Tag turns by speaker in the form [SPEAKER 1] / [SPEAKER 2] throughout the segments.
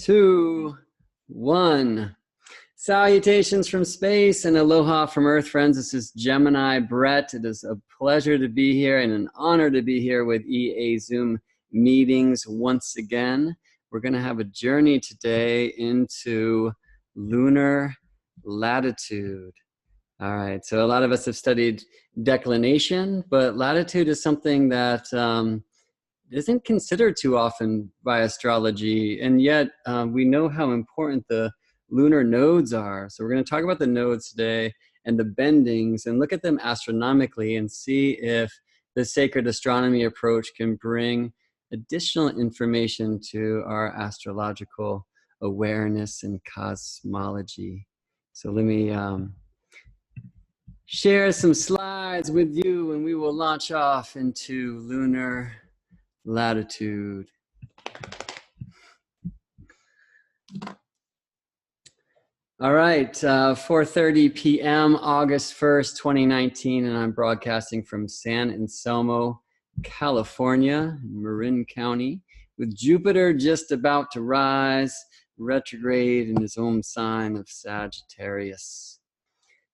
[SPEAKER 1] 2, 1. Salutations from space and aloha from Earth, friends. This is Gemini Brett. It is a pleasure to be here and an honor to be here with EA Zoom meetings once again. We're going to have a journey today into lunar latitude. All right, so a lot of us have studied declination, but latitude is something that isn't considered too often by astrology, and yet we know how important the lunar nodes are. So we're going to talk about the nodes today and the bendings and look at them astronomically and see if the sacred astronomy approach can bring additional information to our astrological awareness and cosmology. So let me share some slides with you and we will launch off into lunar latitude. All right, 4:30 p.m. August 1st, 2019, and I'm broadcasting from San Anselmo, California, Marin County, with Jupiter just about to rise, retrograde in his own sign of Sagittarius.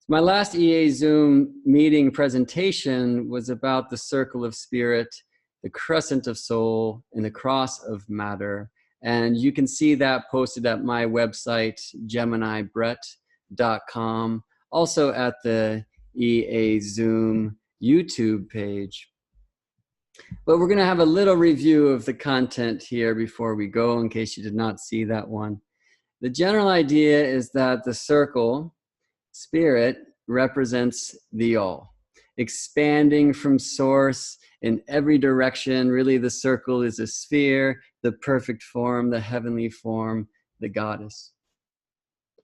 [SPEAKER 1] My last EA Zoom meeting presentation was about the circle of spirit, the crescent of soul, and the cross of matter. And you can see that posted at my website, geminibrett.com, also at the EA Zoom YouTube page. But we're going to have a little review of the content here before we go, in case you did not see that one. The general idea is that the circle, spirit, represents the all, expanding from source in every direction. Really, the circle is a sphere, the perfect form, the heavenly form, the goddess.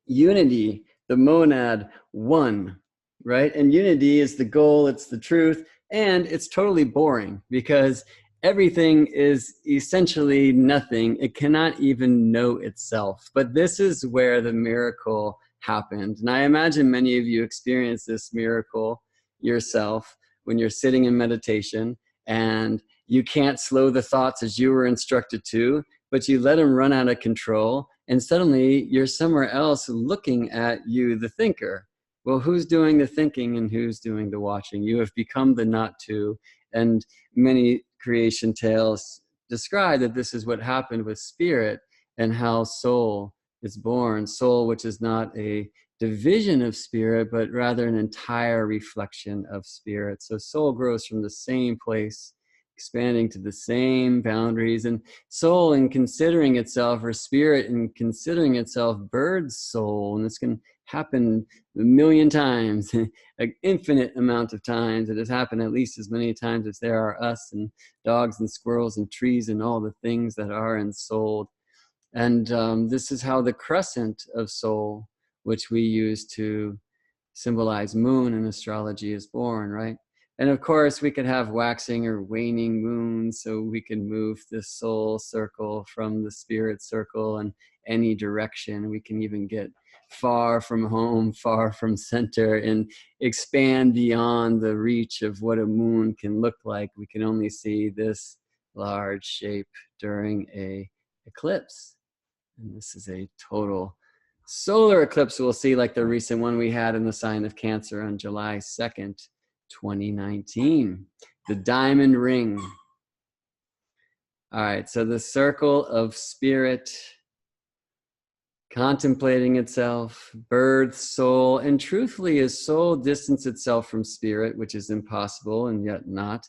[SPEAKER 1] Unity, the monad, one, right? And unity is the goal, it's the truth, and it's totally boring because everything is essentially nothing. It cannot even know itself. But this is where the miracle happened. And I imagine many of you experience this miracle yourself when you're sitting in meditation and you can't slow the thoughts as you were instructed to, but you let them run out of control, and suddenly you're somewhere else looking at you, the thinker. Well, who's doing the thinking and who's doing the watching? You have become the not to, and many creation tales describe that this is what happened with spirit and how soul is born. Soul, which is not a division of spirit, but rather an entire reflection of spirit. So soul grows from the same place, expanding to the same boundaries. And soul, in considering itself, or spirit in considering itself, birds soul. And this can happen a million times, an infinite amount of times. It has happened at least as many times as there are us and dogs and squirrels and trees and all the things that are ensouled. And this is how the crescent of soul, which we use to symbolize moon in astrology, is born, right? And of course, we could have waxing or waning moons, so we can move the soul circle from the spirit circle in any direction. We can even get far from home, far from center, and expand beyond the reach of what a moon can look like. We can only see this large shape during an eclipse. And this is a total solar eclipse we'll see, like the recent one we had in the sign of Cancer on July 2nd, 2019. The diamond ring. All right, so the circle of spirit, contemplating itself, birth, soul, and truthfully, as soul distance itself from spirit, which is impossible and yet not,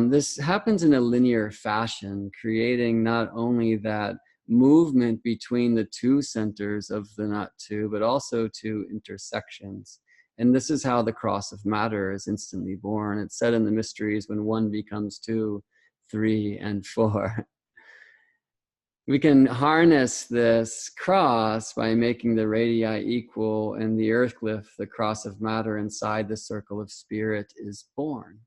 [SPEAKER 1] this happens in a linear fashion, creating not only that movement between the two centers of the not two, but also two intersections. And this is how the cross of matter is instantly born. It's said in the mysteries, when one becomes 2, 3, and 4. We can harness this cross by making the radii equal, and the earth glyph, the cross of matter inside the circle of spirit, is born.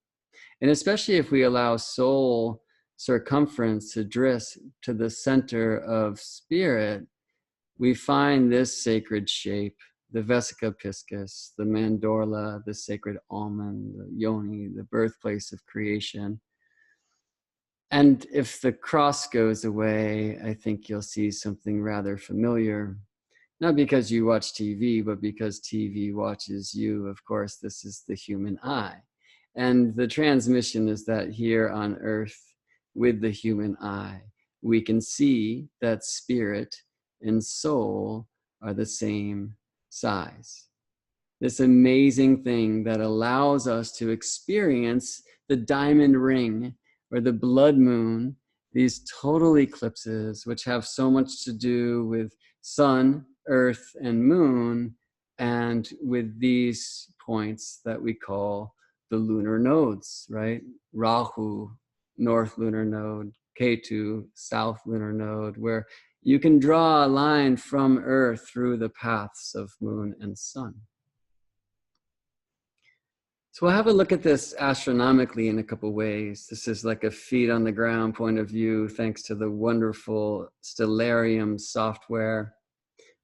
[SPEAKER 1] And especially if we allow soul circumference to drift to the center of spirit, we find this sacred shape, the vesica piscis, the mandorla, the sacred almond, the yoni, the birthplace of creation. And if the cross goes away, I think you'll see something rather familiar. Not because you watch TV, but because TV watches you. Of course, this is the human eye. And the transmission is that here on Earth, with the human eye, we can see that spirit and soul are the same size. This amazing thing that allows us to experience the diamond ring or the blood moon, these total eclipses, which have so much to do with sun, earth, and moon, and with these points that we call the lunar nodes, right? Rahu, north lunar node, Ketu, south lunar node, where you can draw a line from earth through the paths of moon and sun. So we'll have a look at this astronomically in a couple ways. This is like a feet on the ground point of view, thanks to the wonderful Stellarium software.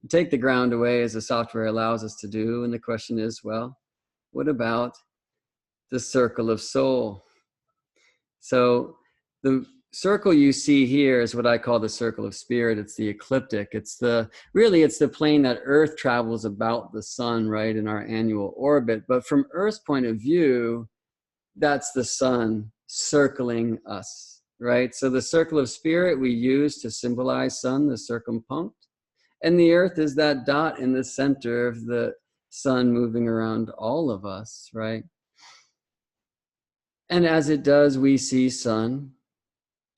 [SPEAKER 1] Take the ground away as the software allows us to do. And the question is, well, what about the circle of soul? So the circle you see here is what I call the circle of spirit. It's the ecliptic. It's the plane that Earth travels about the sun, right, in our annual orbit. But from Earth's point of view, that's the sun circling us, right? So the circle of spirit we use to symbolize sun, the circumpunct. And the Earth is that dot in the center of the sun moving around all of us, right? And as it does, we see sun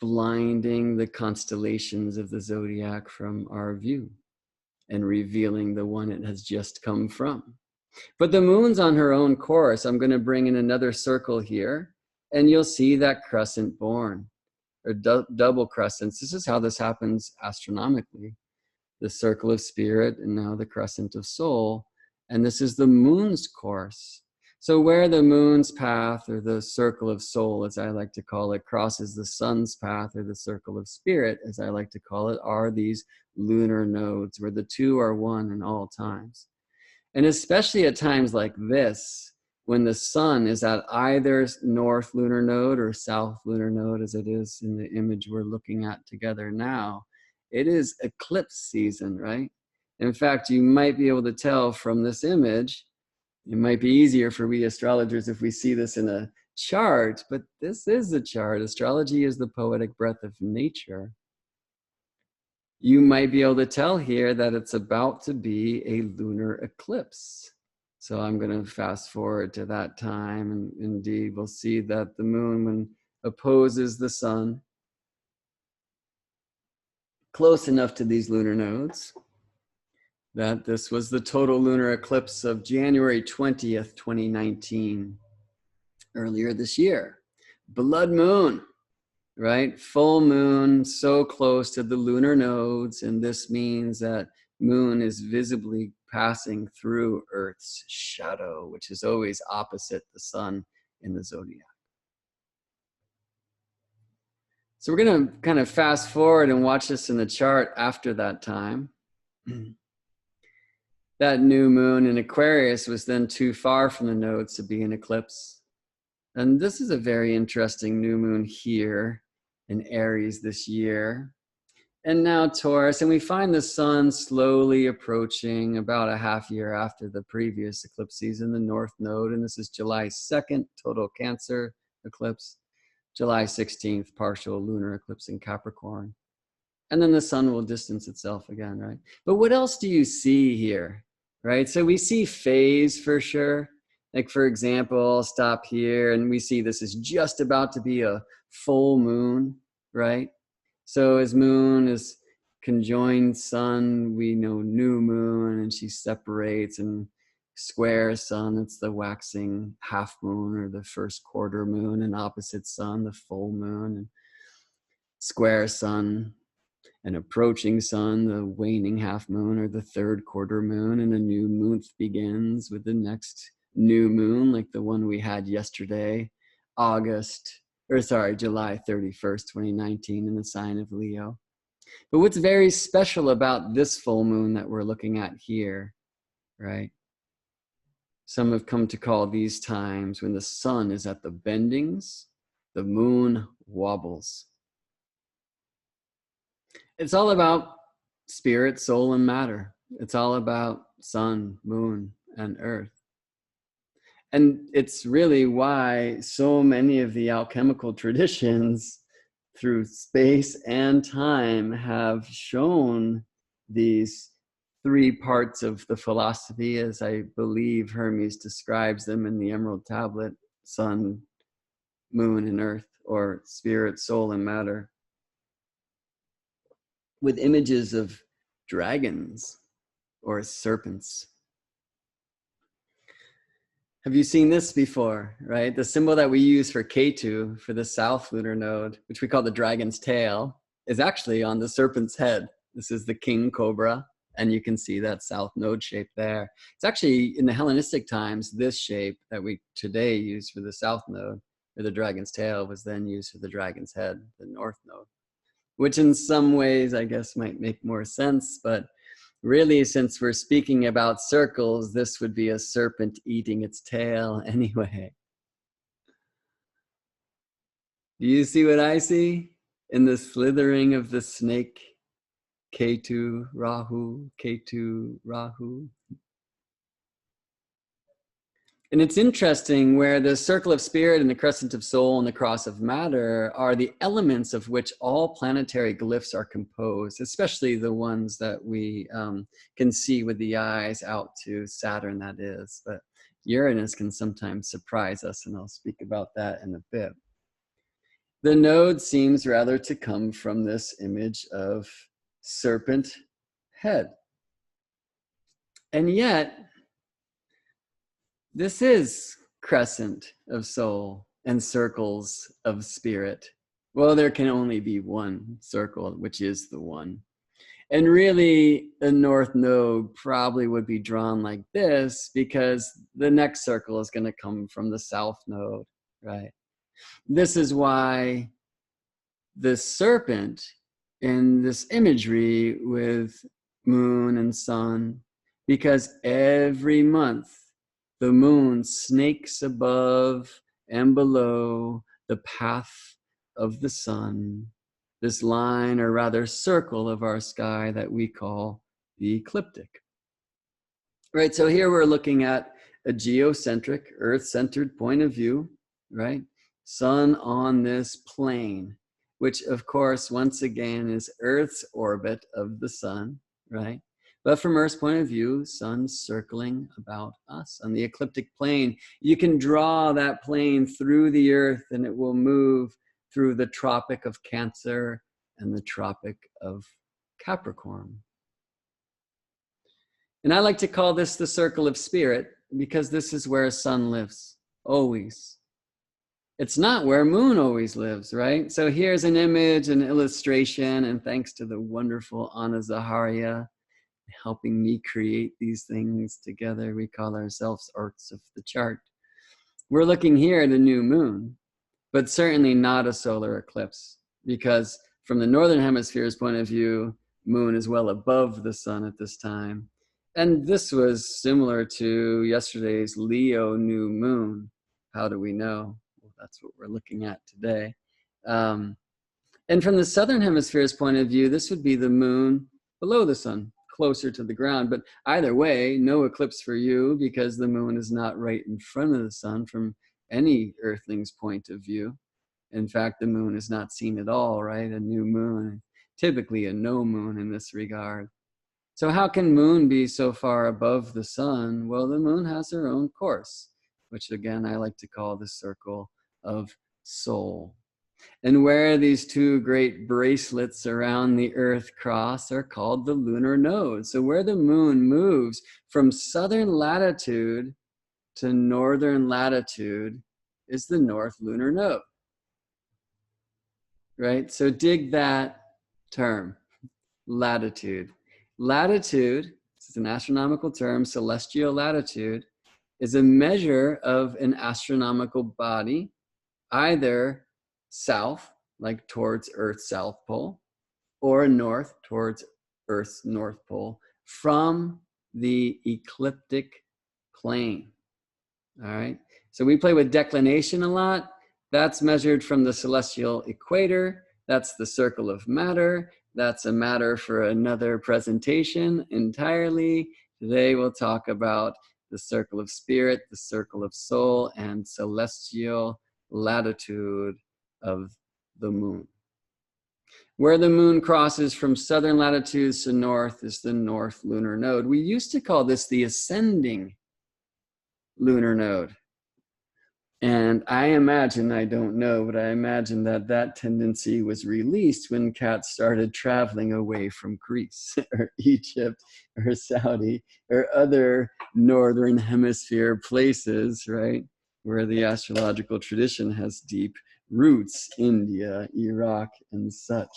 [SPEAKER 1] blinding the constellations of the zodiac from our view and revealing the one it has just come from. But the moon's on her own course. I'm going to bring in another circle here, and you'll see that crescent born, or double crescents. This is how this happens astronomically. The circle of spirit, and now the crescent of soul. And this is the moon's course. So where the moon's path, or the circle of soul, as I like to call it, crosses the sun's path, or the circle of spirit, as I like to call it, are these lunar nodes, where the two are one in all times. And especially at times like this, when the sun is at either north lunar node or south lunar node, as it is in the image we're looking at together now, it is eclipse season, right? In fact, you might be able to tell from this image. It might be easier for we astrologers if we see this in a chart, but this is a chart. Astrology is the poetic breath of nature. You might be able to tell here that it's about to be a lunar eclipse. So I'm going to fast forward to that time, and indeed we'll see that the moon, when opposes the sun, close enough to these lunar nodes, that this was the total lunar eclipse of January 20th, 2019, earlier this year. Blood moon, right? Full moon, so close to the lunar nodes, and this means that moon is visibly passing through Earth's shadow, which is always opposite the sun in the zodiac. So we're going to kind of fast forward and watch this in the chart after that time. That new moon in Aquarius was then too far from the nodes to be an eclipse. And this is a very interesting new moon here in Aries this year. And now Taurus, and we find the sun slowly approaching about a half year after the previous eclipses in the North Node. And this is July 2nd, total Cancer eclipse. July 16th, partial lunar eclipse in Capricorn. And then the sun will distance itself again, right? But what else do you see here, right? So we see phase for sure. Like for example, I'll stop here and we see this is just about to be a full moon, right? So as moon is conjoined sun, we know new moon, and she separates, and square sun, it's the waxing half moon or the first quarter moon, and opposite sun, the full moon, and square sun, an approaching sun, the waning half moon or the third quarter moon, and a new month begins with the next new moon, like the one we had yesterday, July 31st, 2019, in the sign of Leo. But what's very special about this full moon that we're looking at here, right? Some have come to call these times when the sun is at the bendings, the moon wobbles. It's all about spirit, soul, and matter. It's all about sun, moon, and earth. And it's really why so many of the alchemical traditions through space and time have shown these three parts of the philosophy, as I believe Hermes describes them in the Emerald Tablet: sun, moon, and earth, or spirit, soul, and matter, with images of dragons or serpents. Have you seen this before, right? The symbol that we use for Ketu, for the south lunar node, which we call the dragon's tail, is actually on the serpent's head. This is the king cobra, and you can see that south node shape there. It's actually, in the Hellenistic times, this shape that we today use for the south node, or the dragon's tail, was then used for the dragon's head, the north node, which in some ways, I guess, might make more sense, but really, since we're speaking about circles, this would be a serpent eating its tail anyway. Do you see what I see in the slithering of the snake? Ketu, Rahu, Ketu, Rahu. And it's interesting where the circle of spirit and the crescent of soul and the cross of matter are the elements of which all planetary glyphs are composed, especially the ones that we can see with the eyes out to Saturn, that is. But Uranus can sometimes surprise us, and I'll speak about that in a bit. The node seems rather to come from this image of serpent head. And yet, this is crescent of soul and circles of spirit. Well, there can only be one circle, which is the one. And really, the north node probably would be drawn like this, because the next circle is going to come from the south node, right? This is why the serpent in this imagery with moon and sun, because every month the moon snakes above and below the path of the sun, this line, or rather circle of our sky that we call the ecliptic. Right, so here we're looking at a geocentric, earth-centered point of view, right? Sun on this plane, which of course, once again, is Earth's orbit of the sun, right? But from Earth's point of view, sun circling about us on the ecliptic plane. You can draw that plane through the Earth, and it will move through the Tropic of Cancer and the Tropic of Capricorn. And I like to call this the circle of spirit, because this is where sun lives, always. It's not where moon always lives, right? So here's an image, an illustration, and thanks to the wonderful Anna Zaharia helping me create these things together, we call ourselves arts of the chart. We're looking here at a new moon, but certainly not a solar eclipse, because from the northern hemisphere's point of view, moon is well above the sun at this time. And this was similar to yesterday's Leo new moon. How do we know? Well, that's what we're looking at today. And from the southern hemisphere's point of view, this would be the moon below the sun, closer to the ground. But either way, no eclipse for you, because the moon is not right in front of the sun from any earthling's point of view. In fact, the moon is not seen at all, right? A new moon, typically a no moon in this regard. So how can moon be so far above the sun? Well, the moon has her own course, which again, I like to call the circle of soul. And where these two great bracelets around the Earth cross are called the lunar nodes. So where the moon moves from southern latitude to northern latitude is the north lunar node, right? So dig that term, latitude. Latitude, this is an astronomical term, celestial latitude, is a measure of an astronomical body, either south, like towards Earth's south pole, or north, towards Earth's north pole, from the ecliptic plane. All right, so we play with declination a lot. That's measured from the celestial equator That's the circle of matter. That's a matter for another presentation entirely. Today we'll talk about the circle of spirit, the circle of soul, and celestial latitude of the moon. Where the moon crosses from southern latitudes to north is the north lunar node. We used to call this the ascending lunar node. And I imagine, I don't know, but I imagine that that tendency was released when cats started traveling away from Greece or Egypt or Saudi or other northern hemisphere places, right? Where the astrological tradition has deep roots, India, Iraq, and such.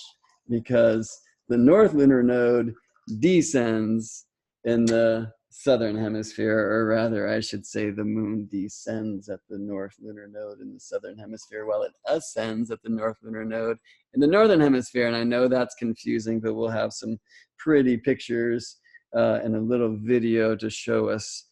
[SPEAKER 1] Because the north lunar node descends in the southern hemisphere, or rather, I should say the moon descends at the north lunar node in the southern hemisphere, while it ascends at the north lunar node in the northern hemisphere. And I know that's confusing, but we'll have some pretty pictures and a little video to show us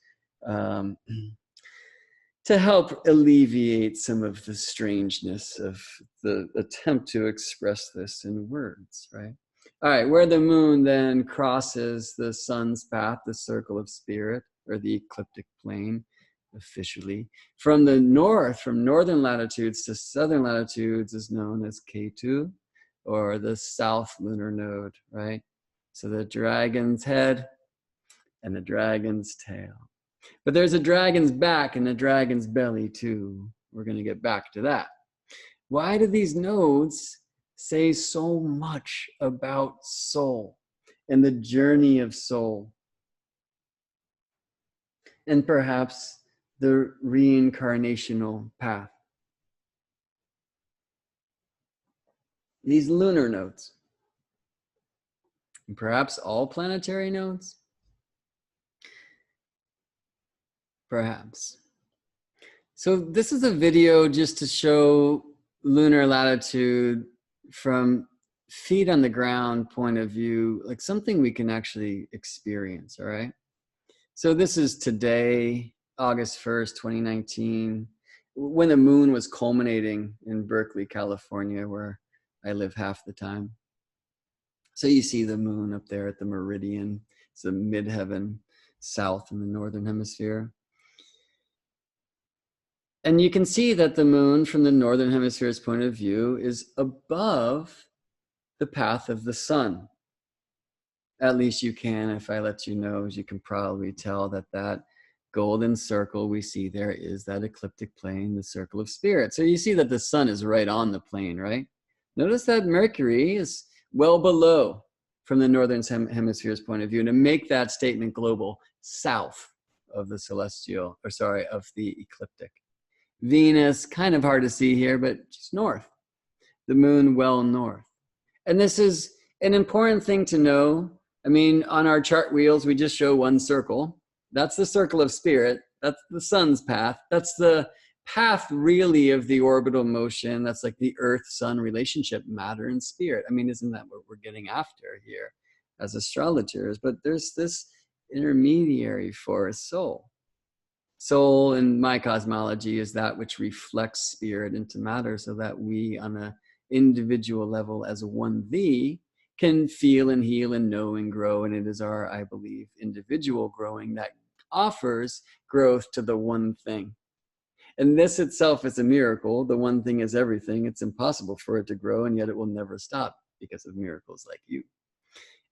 [SPEAKER 1] to help alleviate some of the strangeness of the attempt to express this in words, right? All right, where the moon then crosses the sun's path, the circle of spirit, or the ecliptic plane, officially, from the north, from northern latitudes to southern latitudes, is known as Ketu, or the south lunar node, right? So the dragon's head and the dragon's tail. But there's a dragon's back and a dragon's belly too. We're going to get back to that. Why do these nodes say so much about soul and the journey of soul? And perhaps the reincarnational path. These lunar nodes. And perhaps all planetary nodes? Perhaps. So this is a video just to show lunar latitude from feet on the ground point of view, like something we can actually experience, all right? So this is today, August 1st, 2019, when the moon was culminating in Berkeley, California, where I live half the time. So you see the moon up there at the meridian. It's the midheaven south in the northern hemisphere. And you can see that the moon from the northern hemisphere's point of view is above the path of the sun. At least you can, if I let you know, as you can probably tell that that golden circle we see there is that ecliptic plane, the circle of spirit. So you see that the sun is right on the plane, right? Notice that Mercury is well below from the northern hemisphere's point of view. And to make that statement global, south of the celestial, or sorry, of the ecliptic. Venus, kind of hard to see here, but she's north. The moon well north. And this is an important thing to know. I mean, on our chart wheels, we just show one circle. That's the circle of spirit. That's the sun's path. That's the path really of the orbital motion. That's like the Earth-Sun relationship, matter and spirit. I mean, isn't that what we're getting after here as astrologers? But there's this intermediary force, soul. Soul in my cosmology is that which reflects spirit into matter, so that we on an individual level as one thee can feel and heal and know and grow. And it is our, I believe, individual growing that offers growth to the one thing. And this itself is a miracle. The one thing is everything. It's impossible for it to grow, and yet it will never stop because of miracles like you.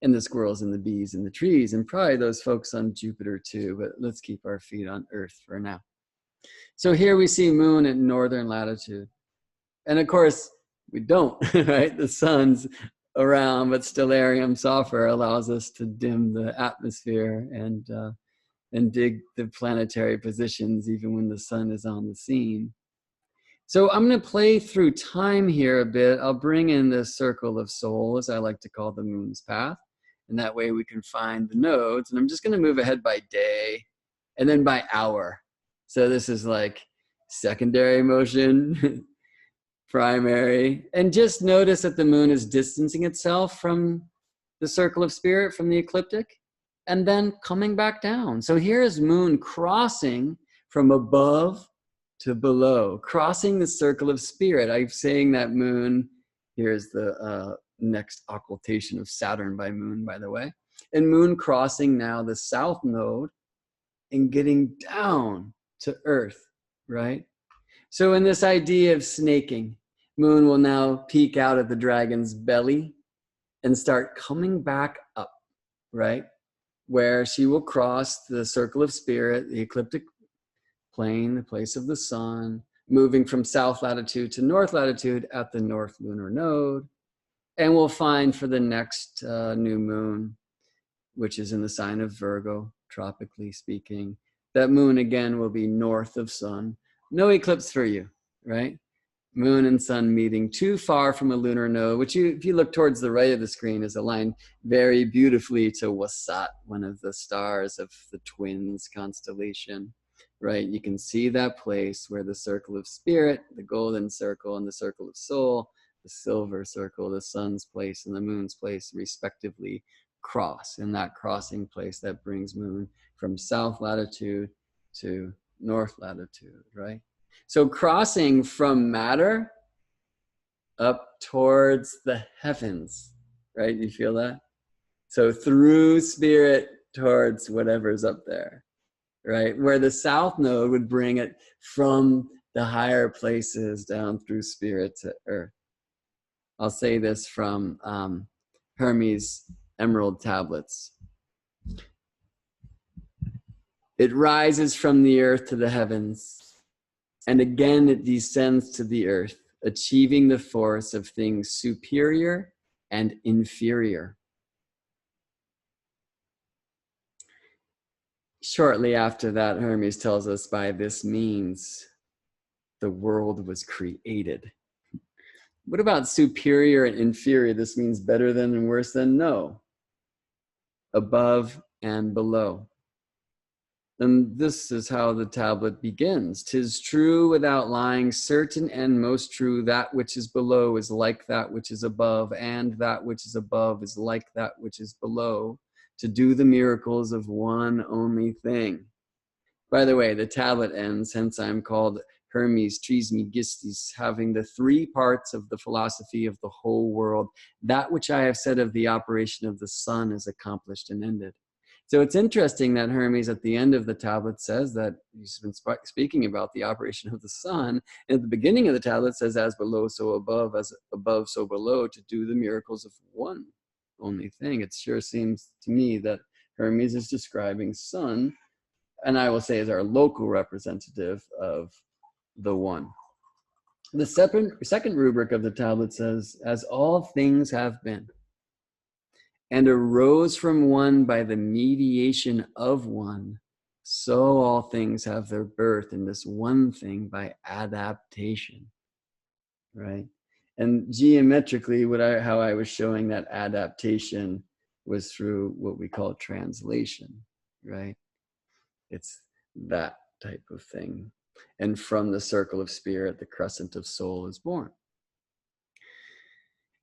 [SPEAKER 1] And the squirrels and the bees and the trees, and probably those folks on Jupiter too, but let's keep our feet on Earth for now. So here we see moon at northern latitude. And of course, we don't, right? The sun's around, but stellarium software allows us to dim the atmosphere and dig the planetary positions even when the sun is on the scene. So I'm going to play through time here a bit. I'll bring in the circle of soul, as I like to call the moon's path. And that way we can find the nodes. And I'm just going to move ahead by day and then by hour. So this is like secondary motion, primary. And just notice that the moon is distancing itself from the circle of spirit, from the ecliptic, and then coming back down. So here is moon crossing from above to below, crossing the circle of spirit. I'm saying that moon Here's the next occultation of Saturn by Moon, by the way. And Moon crossing now the south node and getting down to Earth, right? So in this idea of snaking, Moon will now peek out at the dragon's belly and start coming back up, right? Where she will cross the circle of spirit, the ecliptic plane, the place of the sun, moving from south latitude to north latitude at the north lunar node. And we'll find for the next new moon, which is in the sign of Virgo, tropically speaking, that moon again will be north of sun. No eclipse for you, right? Moon and sun meeting too far from a lunar node, which if you look towards the right of the screen is aligned very beautifully to Wasat, one of the stars of the Twins constellation, right? You can see that place where the circle of spirit, the golden circle, and the circle of soul, the silver circle, the sun's place and the moon's place respectively cross. In that crossing place that brings moon from south latitude to north latitude, right? So crossing from matter up towards the heavens, right? You feel that? So through spirit towards whatever's up there, right? Where the south node would bring it from the higher places down through spirit to earth. I'll say this from Hermes' emerald tablets. It rises from the earth to the heavens, and again it descends to the earth, achieving the force of things superior and inferior. Shortly after that, Hermes tells us by this means the world was created. What about superior and inferior? This means better than and worse than? No. Above and below. And this is how the tablet begins. 'Tis true without lying, certain and most true, that which is below is like that which is above, and that which is above is like that which is below, to do the miracles of one only thing. By the way, the tablet ends, hence I'm called Hermes Trismegistus, having the three parts of the philosophy of the whole world. That which I have said of the operation of the sun is accomplished and ended. So it's interesting that Hermes at the end of the tablet says that he's been speaking about the operation of the sun. And at the beginning of the tablet says, as below, so above, as above, so below, to do the miracles of one only thing. It sure seems to me that Hermes is describing sun, and I will say is our local representative of the one. The second rubric of the tablet says, as all things have been, and arose from one by the mediation of one, so all things have their birth in this one thing by adaptation, right? And geometrically, how I was showing that adaptation was through what we call translation, right? It's that type of thing. And from the circle of spirit, the crescent of soul is born.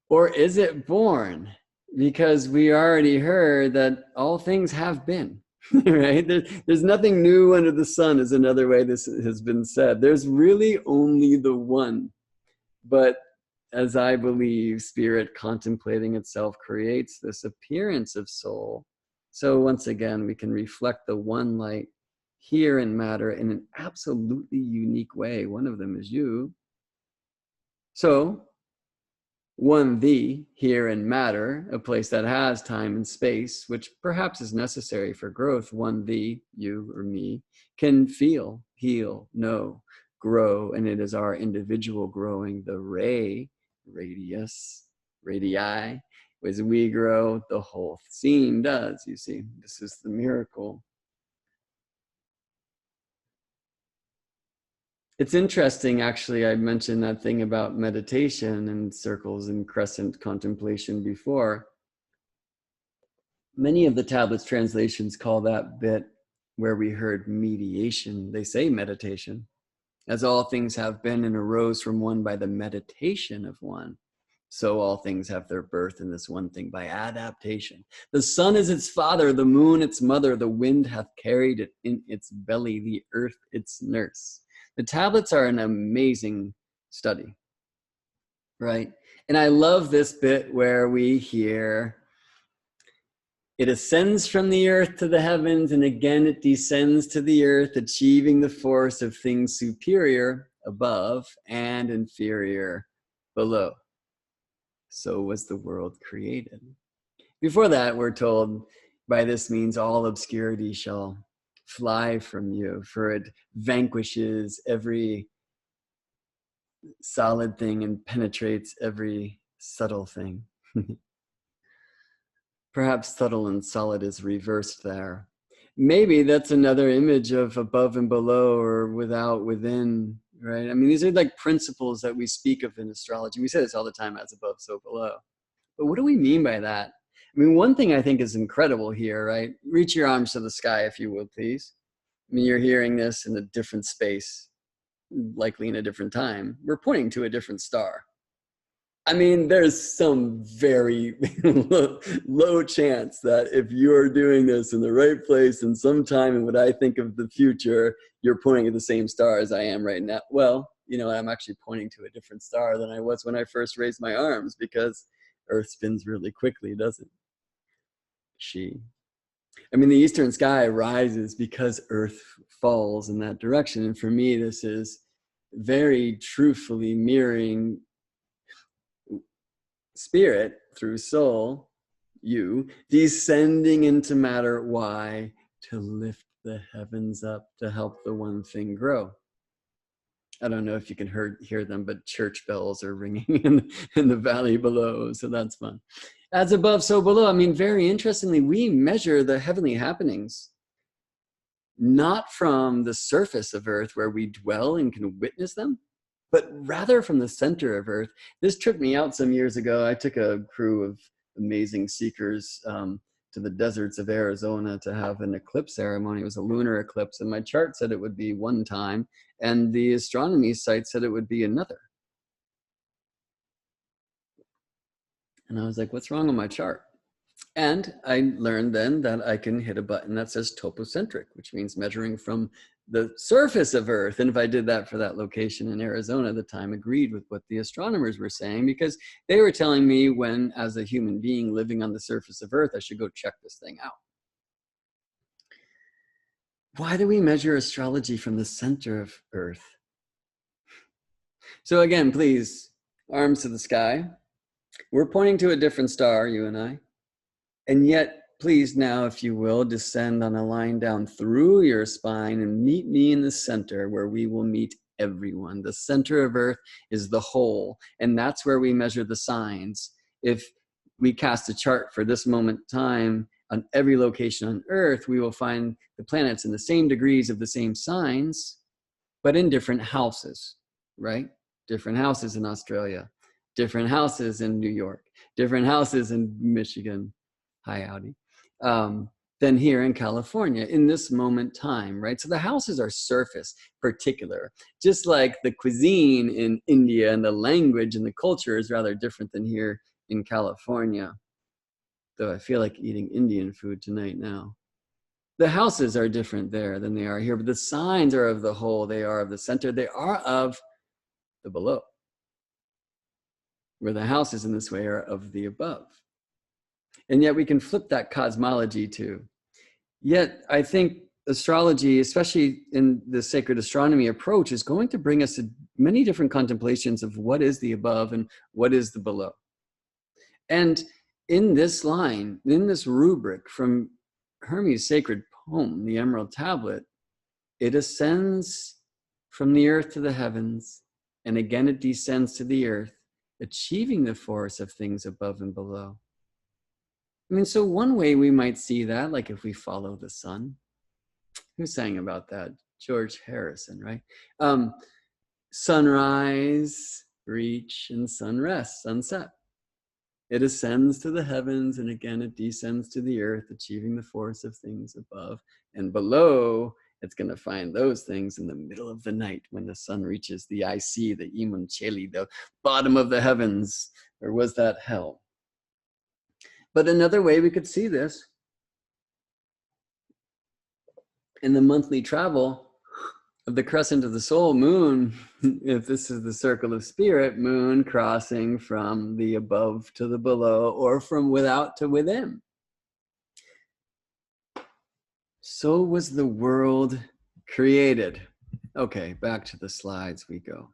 [SPEAKER 1] Or is it born? Because we already heard that all things have been, right? There's nothing new under the sun is another way this has been said. There's really only the one. But as I believe, spirit contemplating itself creates this appearance of soul. So once again, we can reflect the one light here in matter in an absolutely unique way. One of them is you. So one thee here in matter, a place that has time and space, which perhaps is necessary for growth. One thee, you or me, can feel, heal, know, grow, and it is our individual growing the radius, radii. As we grow, the whole scene does, you see. This is the miracle. It's interesting, actually, I mentioned that thing about meditation and circles and crescent contemplation before. Many of the tablets translations call that bit where we heard mediation. They say meditation. As all things have been and arose from one by the meditation of one, so all things have their birth in this one thing by adaptation. The sun is its father, the moon its mother, the wind hath carried it in its belly, the earth its nurse. The tablets are an amazing study, right? And I love this bit where we hear, it ascends from the earth to the heavens, and again it descends to the earth, achieving the force of things superior above and inferior below. So was the world created. Before that, we're told, by this means all obscurity shall fly from you, for it vanquishes every solid thing and penetrates every subtle thing. Perhaps subtle and solid is reversed there. Maybe that's another image of above and below, or without, within, right? I mean, these are like principles that we speak of in astrology. We say this all the time, as above, so below. But what do we mean by that? I mean, one thing I think is incredible here, right? Reach your arms to the sky, if you would, please. I mean, you're hearing this in a different space, likely in a different time. We're pointing to a different star. I mean, there's some very low chance that if you're doing this in the right place and sometime in what I think of the future, you're pointing at the same star as I am right now. Well, you know, I'm actually pointing to a different star than I was when I first raised my arms, because Earth spins really quickly, doesn't she? I mean, the eastern sky rises because Earth falls in that direction. And for me, this is very truthfully mirroring spirit through soul, you, descending into matter. Why? To lift the heavens up, to help the one thing grow. I don't know if you can hear them, but church bells are ringing in the valley below, so that's fun. As above, so below. I mean, very interestingly, we measure the heavenly happenings not from the surface of Earth where we dwell and can witness them, but rather from the center of Earth. This tripped me out some years ago. I took a crew of amazing seekers to the deserts of Arizona to have an eclipse ceremony. It was a lunar eclipse, and my chart said it would be one time, and the astronomy site said it would be another. And I was like, what's wrong with my chart? And I learned then that I can hit a button that says topocentric, which means measuring from the surface of Earth. And if I did that for that location in Arizona, the time agreed with what the astronomers were saying, because they were telling me when, as a human being living on the surface of Earth, I should go check this thing out. Why do we measure astrology from the center of Earth? So again, please, arms to the sky. We're pointing to a different star, you and I. And yet, please now, if you will, descend on a line down through your spine and meet me in the center, where we will meet everyone. The center of Earth is the whole, and that's where we measure the signs. If we cast a chart for this moment in time on every location on Earth, we will find the planets in the same degrees of the same signs, but in different houses, right? Different houses in Australia, different houses in New York, different houses in Michigan. Hi, Audi. Than here in California in this moment time, right? So the houses are surface particular, just like the cuisine in India and the language and the culture is rather different than here in California. Though I feel like eating Indian food tonight now. The houses are different there than they are here, but the signs are of the whole, they are of the center, they are of the below. Where the houses in this way are of the above. And yet we can flip that cosmology too. Yet I think astrology, especially in the sacred astronomy approach, is going to bring us to many different contemplations of what is the above and what is the below. And in this line, in this rubric from Hermes' sacred poem, the Emerald Tablet, it ascends from the earth to the heavens, and again it descends to the earth, achieving the force of things above and below. I mean, so one way we might see that, like if we follow the sun. Who sang about that? George Harrison, right? Sunrise, reach, and sunrest, sunset. It ascends to the heavens, and again it descends to the earth, achieving the force of things above. And below, it's going to find those things in the middle of the night when the sun reaches the IC, the Imun Cheli, the bottom of the heavens. Or was that hell? But another way we could see this in the monthly travel of the crescent of the soul, moon, if this is the circle of spirit, moon crossing from the above to the below, or from without to within. So was the world created. Okay, back to the slides we go.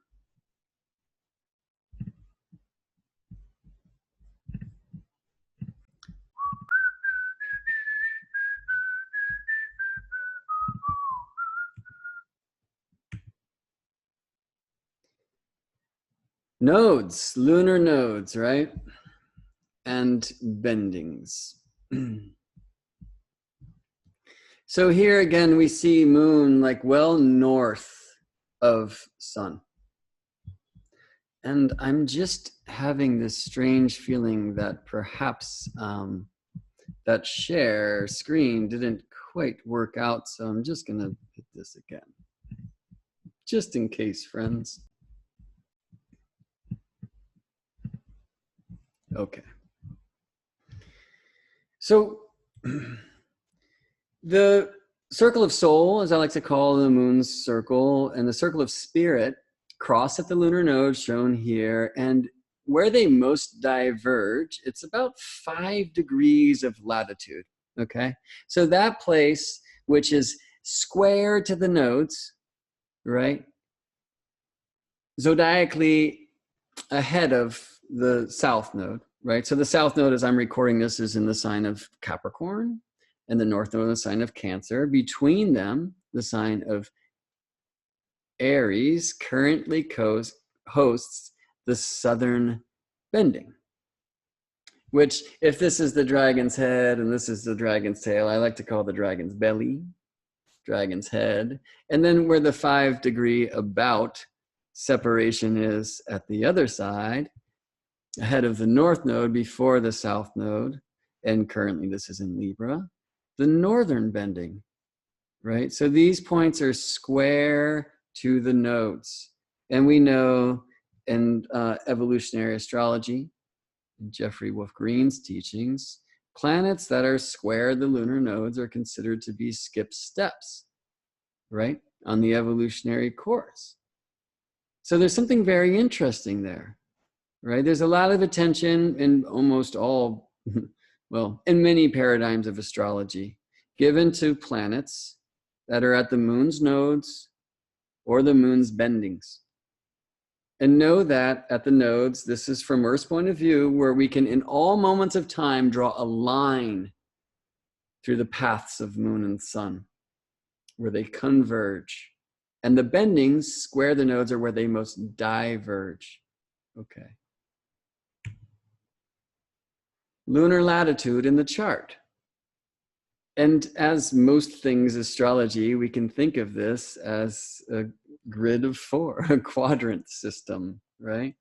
[SPEAKER 1] Nodes, lunar nodes, right? And bendings. So here again, we see moon like well north of sun. And I'm just having this strange feeling that perhaps that share screen didn't quite work out. So I'm just gonna hit this again, just in case, friends. Okay. So the circle of soul, as I like to call the moon's circle, and the circle of spirit cross at the lunar node shown here. And where they most diverge, it's about 5 degrees of latitude, okay? So that place, which is square to the nodes, right? Zodiacally ahead of the south node, right? So the south node, as I'm recording this, is in the sign of Capricorn, and the north node, the sign of Cancer. Between them, the sign of Aries currently hosts the southern bending, which, if this is the dragon's head and this is the dragon's tail, I like to call the dragon's belly, dragon's head. And then where the 5 degree about separation is at the other side, ahead of the north node, before the south node, and currently this is in Libra, the northern bending, right? So these points are square to the nodes. And we know in evolutionary astrology, Jeffrey Wolf Green's teachings, planets that are square the lunar nodes are considered to be skip steps, right, on the evolutionary course. So there's something very interesting there, right? There's a lot of attention in almost all, well, in many paradigms of astrology, given to planets that are at the moon's nodes or the moon's bendings. And know that at the nodes, this is from Earth's point of view, where we can, in all moments of time, draw a line through the paths of moon and sun, where they converge. And the bendings, square the nodes, are where they most diverge. Okay. Lunar latitude in the chart. And as most things astrology, we can think of this as a grid of 4, a quadrant system, right?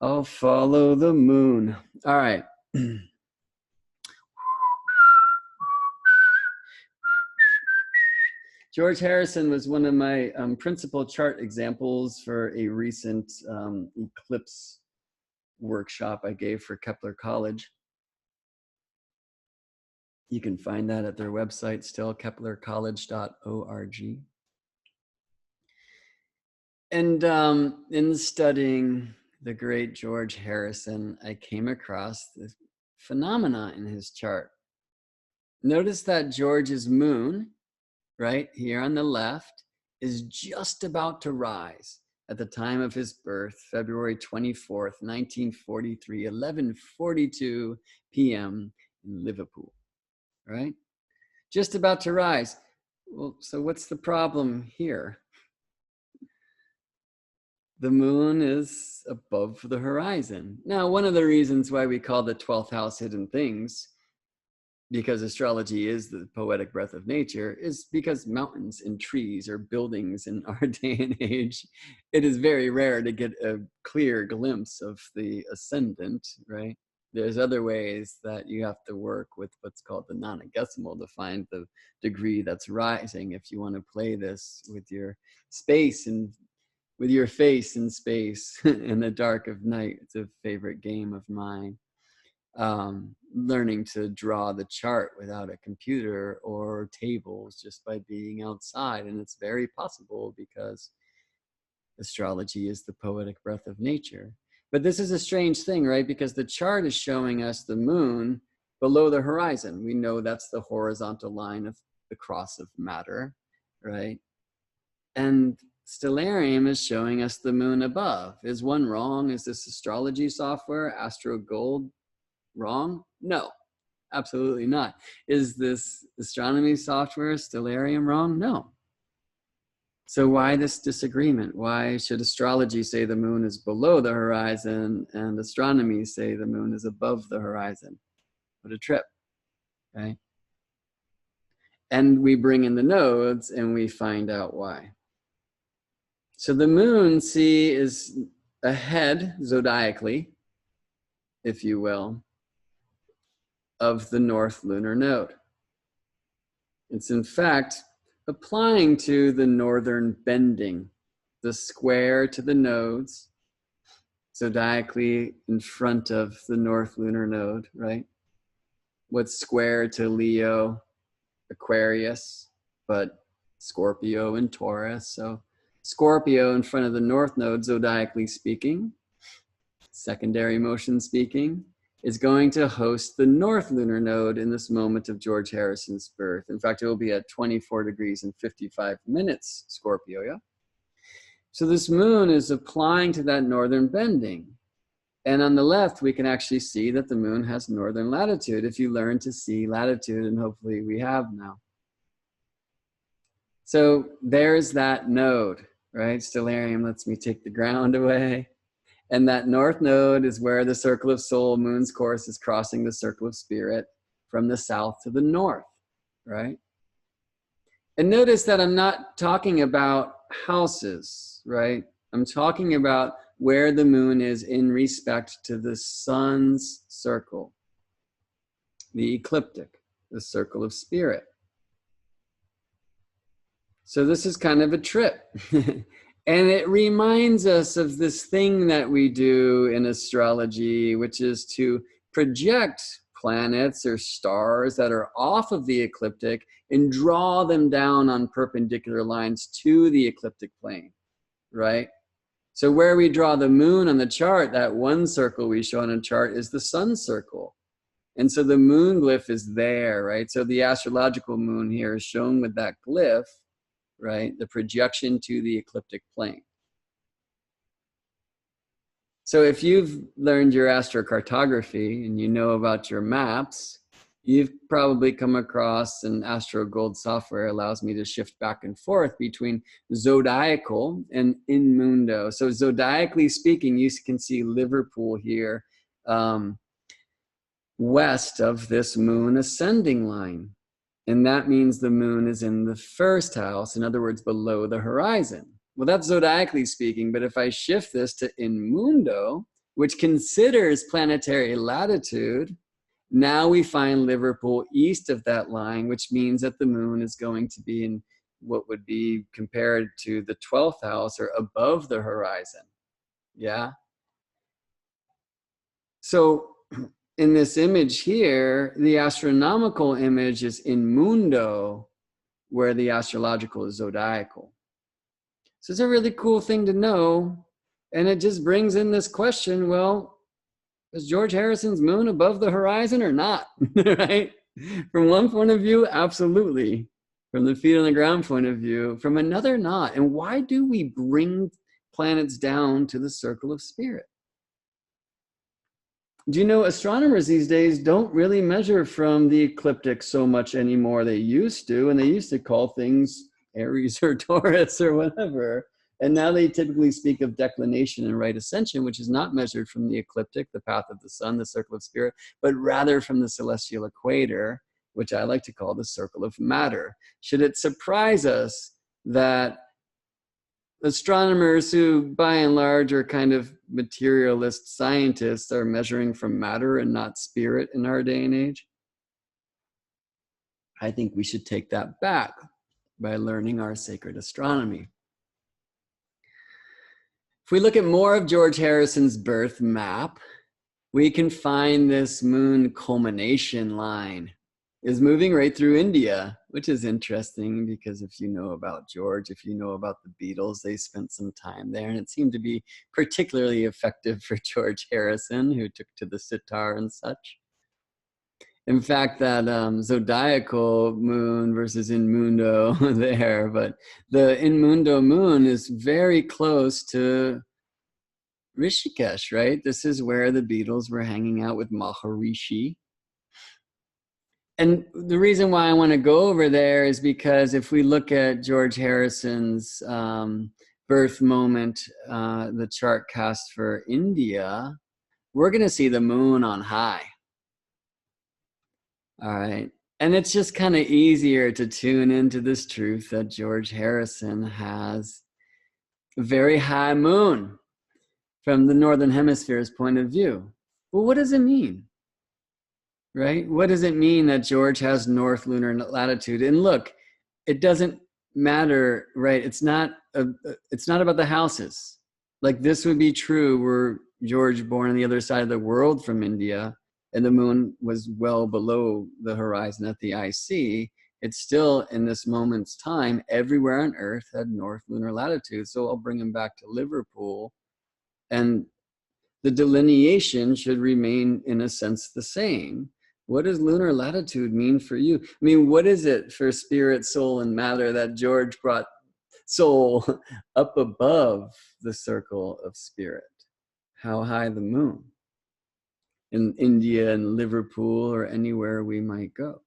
[SPEAKER 1] I'll follow the moon. All right. George Harrison was one of my principal chart examples for a recent eclipse workshop I gave for Kepler College. You can find that at their website still, keplercollege.org. And in studying the great George Harrison, I came across this phenomena in his chart. Notice that George's moon, right here on the left, is just about to rise at the time of his birth, February 24th, 1943, 11:42 p.m. in Liverpool, right? Just about to rise. Well, so what's the problem here? The moon is above the horizon. Now, one of the reasons why we call the 12th house hidden things, because astrology is the poetic breath of nature, is because mountains and trees are buildings in our day and age. It is very rare to get a clear glimpse of the ascendant, right? There's other ways that you have to work with what's called the nonagesimal to find the degree that's rising if you want to play this with your space and with your face in space in the dark of night. It's a favorite game of mine. learning to draw the chart without a computer or tables, just by being outside. And it's very possible because astrology is the poetic breath of nature. But this is a strange thing, right? Because the chart is showing us the moon below the horizon. We know that's the horizontal line of the cross of matter, right? And Stellarium is showing us the moon above. Is one wrong? Is this astrology software, Astro Gold, wrong? No, absolutely not. Is this astronomy software, Stellarium, wrong? No. So why this disagreement? Why should astrology say the moon is below the horizon and astronomy say the moon is above the horizon? What a trip, right? And we bring in the nodes and we find out why. So the moon, see, is ahead zodiacally, if you will, of the north lunar node. It's in fact applying to the northern bending, the square to the nodes, zodiacally in front of the north lunar node, right? What's square to Leo, Aquarius, but Scorpio and Taurus. So Scorpio in front of the north node, zodiacally speaking, secondary motion speaking, is going to host the north lunar node in this moment of George Harrison's birth. In fact, it will be at 24 degrees and 55 minutes, Scorpio, yeah? So this moon is applying to that northern bending. And on the left, we can actually see that the moon has northern latitude if you learn to see latitude, and hopefully we have now. So there's that node, right? Stellarium lets me take the ground away. And that north node is where the circle of soul, moon's course, is crossing the circle of spirit from the south to the north, right? And notice that I'm not talking about houses, right? I'm talking about where the moon is in respect to the sun's circle, the ecliptic, the circle of spirit. So this is kind of a trip. And it reminds us of this thing that we do in astrology, which is to project planets or stars that are off of the ecliptic and draw them down on perpendicular lines to the ecliptic plane, right? So where we draw the moon on the chart, that one circle we show on a chart is the sun circle. And so the moon glyph is there, right? So the astrological moon here is shown with that glyph, right? The projection to the ecliptic plane. So if you've learned your astrocartography and you know about your maps, you've probably come across an Astro Gold software allows me to shift back and forth between Zodiacal and in Mundo. So zodiacally speaking, you can see Liverpool here, west of this moon ascending line. And that means the moon is in the first house, in other words, below the horizon. Well, that's zodiacally speaking, but if I shift this to in Mundo, which considers planetary latitude, now we find Liverpool east of that line, which means that the moon is going to be in what would be compared to the 12th house or above the horizon. Yeah. So in this image here, the astronomical image is in Mundo, where the astrological is zodiacal. So it's a really cool thing to know. And it just brings in this question, well, is George Harrison's moon above the horizon or not? Right? From one point of view, absolutely. From the feet on the ground point of view, from another, not. And why do we bring planets down to the circle of spirit? Do you know astronomers these days don't really measure from the ecliptic so much anymore? They used to, and they used to call things Aries or Taurus or whatever. And now they typically speak of declination and right ascension, which is not measured from the ecliptic, the path of the sun, the circle of spirit, but rather from the celestial equator, which I like to call the circle of matter. Should it surprise us that astronomers who by and large are kind of materialist scientists are measuring from matter and not spirit in our day and age? I think we should take that back by learning our sacred astronomy. If we look at more of George Harrison's birth map, we can find this moon culmination line is moving right through India, which is interesting because if you know about George, if you know about the Beatles, they spent some time there, and it seemed to be particularly effective for George Harrison, who took to the sitar and such. In fact, that Zodiacal moon versus in Mundo there, but the in Mundo moon is very close to Rishikesh, right? This is where the Beatles were hanging out with Maharishi. And the reason why I want to go over there is because if we look at George Harrison's birth moment, the chart cast for India, we're going to see the moon on high. All right. And it's just kind of easier to tune into this truth that George Harrison has a very high moon from the Northern Hemisphere's point of view. Well, what does it mean? Right? What does it mean that George has north lunar latitude? And look, it doesn't matter, right? It's not about the houses. Like this would be true were George born on the other side of the world from India and the moon was well below the horizon at the IC. It's still in this moment's time, everywhere on Earth had north lunar latitude. So I'll bring him back to Liverpool, and the delineation should remain in a sense the same. What does lunar latitude mean for you? I mean, what is it for spirit, soul, and matter that George brought soul up above the circle of spirit? How high the moon? In India and Liverpool or anywhere we might go.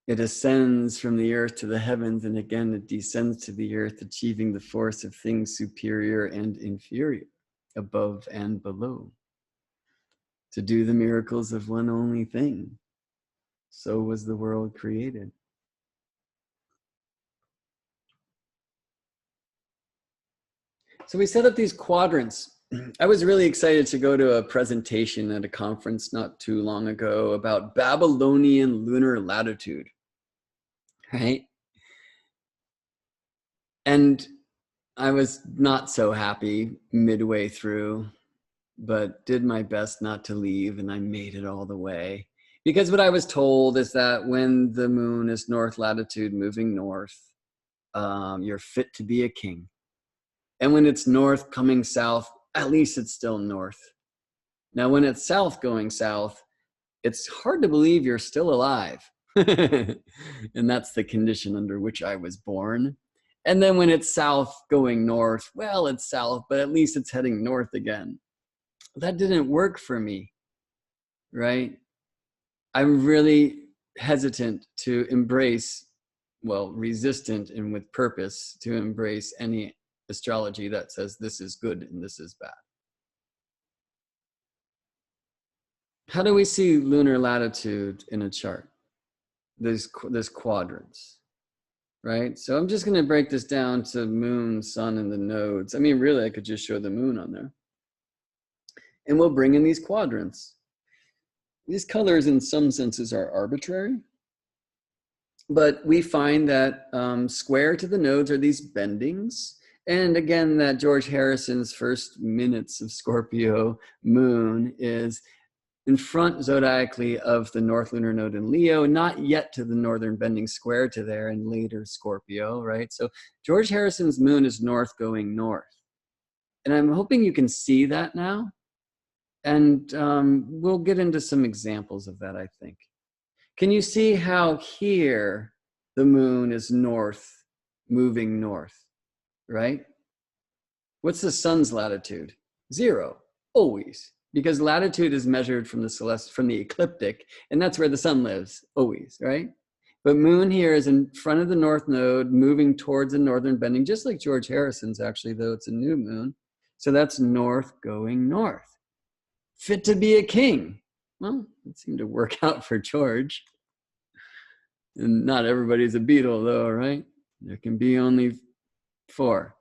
[SPEAKER 1] It ascends from the earth to the heavens, and again it descends to the earth, achieving the force of things superior and inferior, above and below, to do the miracles of one only thing. So was the world created. So we set up these quadrants. I was really excited to go to a presentation at a conference not too long ago about Babylonian lunar latitude, right? And I was not so happy midway through, but did my best not to leave, and I made it all the way. Because what I was told is that when the moon is north latitude moving north, you're fit to be a king. And when it's north coming south, at least it's still north. Now, when it's south going south, it's hard to believe you're still alive. And that's the condition under which I was born. And then when it's south going north, well, it's south, but at least it's heading north again. That didn't work for me, right? I'm really hesitant to embrace, well, resistant and with purpose to embrace any astrology that says this is good and this is bad. How do we see lunar latitude in a chart? There's quadrants, right? So I'm just going to break this down to moon, sun, and the nodes. I mean, really, I could just show the moon on there. And we'll bring in these quadrants. These colors, in some senses, are arbitrary. But we find that square to the nodes are these bendings. And again, that George Harrison's first minutes of Scorpio moon is in front zodiacally of the North Lunar Node in Leo, not yet to the northern bending square to there in later Scorpio, right? So George Harrison's moon is north going north. And I'm hoping you can see that now. And we'll get into some examples of that, I think. Can you see how here the moon is north, moving north, right? What's the sun's latitude? 0, always. Because latitude is measured from the ecliptic, and that's where the sun lives, always, right? But moon here is in front of the north node, moving towards the northern bending, just like George Harrison's actually, though it's a new moon. So that's north going north. Fit to be a king. Well, it seemed to work out for George. And not everybody's a Beatle, though, right? There can be only 4.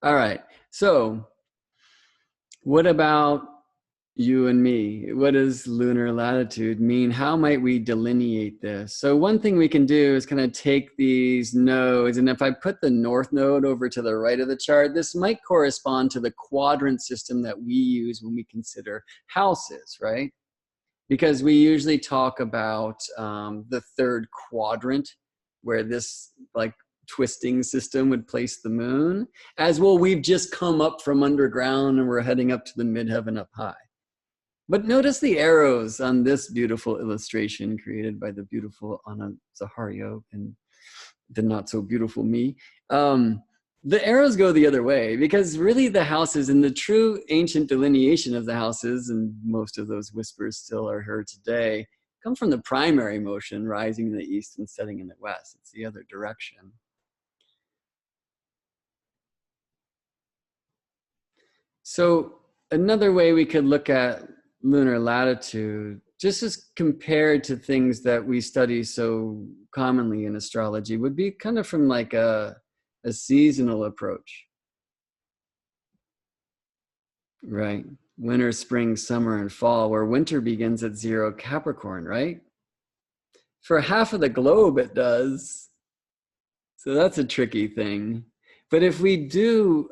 [SPEAKER 1] All right, so what about You and me. What does lunar latitude mean? How might we delineate this? So one thing we can do is kind of take these nodes, and if I put the north node over to the right of the chart, this might correspond to the quadrant system that we use when we consider houses, right? Because we usually talk about the third quadrant, where this like twisting system would place the moon, as well, we've just come up from underground and we're heading up to the midheaven up high. But notice the arrows on this beautiful illustration created by the beautiful Anna Zahario and the not so beautiful me. The arrows go the other way, because really the houses and the true ancient delineation of the houses, and most of those whispers still are heard today, come from the primary motion rising in the east and setting in the west. It's the other direction. So another way we could look at lunar latitude, just as compared to things that we study so commonly in astrology, would be kind of from like a seasonal approach, right? Winter, spring, summer, and fall, where winter begins at 0 Capricorn, right? For half of the globe, it does. So that's a tricky thing. But if we do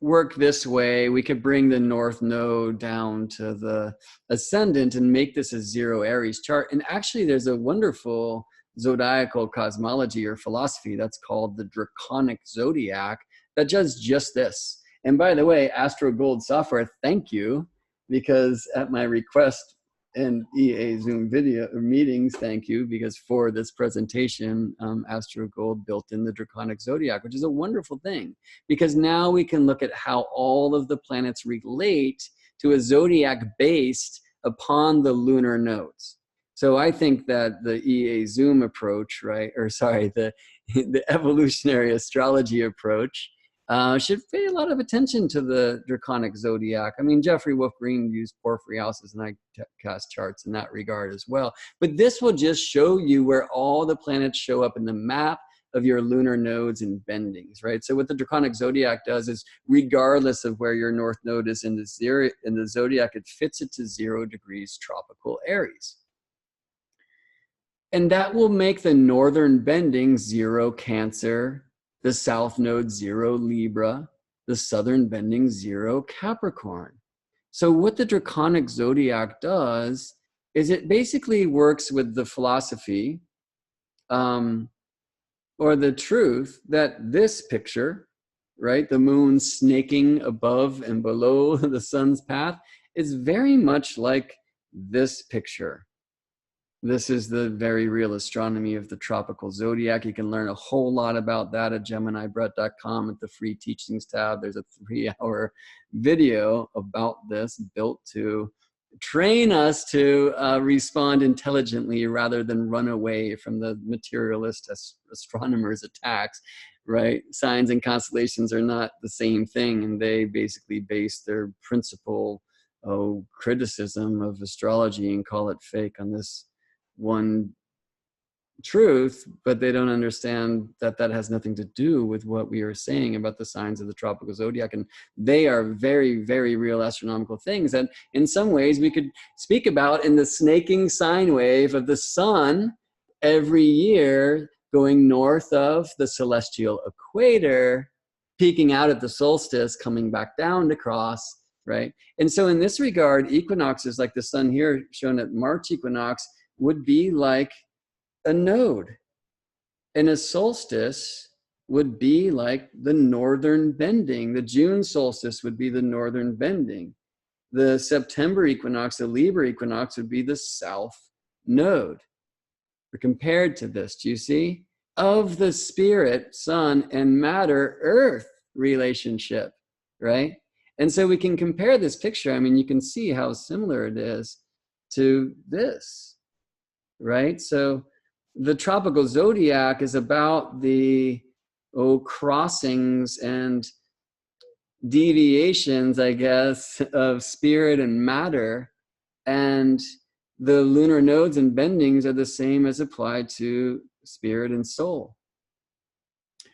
[SPEAKER 1] work this way, we could bring the north node down to the ascendant and make this a 0 Aries chart. And actually, there's a wonderful zodiacal cosmology or philosophy that's called the Draconic Zodiac that does just this. And by the way, Astro Gold software, thank you, because at my request and EA Zoom video meetings, thank you, because for this presentation, Astro Gold built in the Draconic Zodiac, which is a wonderful thing, because now we can look at how all of the planets relate to a zodiac based upon the lunar nodes. So I think that the EA Zoom approach, right, or sorry, the evolutionary astrology approach should pay a lot of attention to the Draconic Zodiac. I mean, Jeffrey Wolf Green used porphyry houses, and I cast charts in that regard as well. But this will just show you where all the planets show up in the map of your lunar nodes and bendings, right? So what the Draconic Zodiac does is, regardless of where your north node is in the zodiac, it fits it to 0 degrees tropical Aries. And that will make the northern bending 0 Cancer, the south node 0 Libra, the southern bending 0 Capricorn. So what the Draconic Zodiac does is it basically works with the philosophy or the truth that this picture, right, the moon snaking above and below the sun's path, is very much like this picture. This is the very real astronomy of the tropical zodiac. You can learn a whole lot about that at GeminiBrett.com at the free teachings tab. There's a 3-hour video about this built to train us to respond intelligently rather than run away from the materialist astronomers' attacks, right? Signs and constellations are not the same thing, and they basically base their principal criticism of astrology and call it fake on this one truth, but they don't understand that that has nothing to do with what we are saying about the signs of the tropical zodiac. And they are very, very real astronomical things that in some ways we could speak about in the snaking sine wave of the sun every year going north of the celestial equator, peaking out at the solstice, coming back down to cross, right? And so in this regard, equinoxes like the sun here shown at March equinox would be like a node, and a solstice would be like the northern bending. The June solstice would be the northern bending. The September equinox, the Libra equinox, would be the south node. We're compared to this, do you see? Of the spirit, sun, and matter, earth relationship, right? And so we can compare this picture. I mean, you can see how similar it is to this, right? So the tropical zodiac is about the crossings and deviations, I guess, of spirit and matter. And the lunar nodes and bendings are the same as applied to spirit and soul.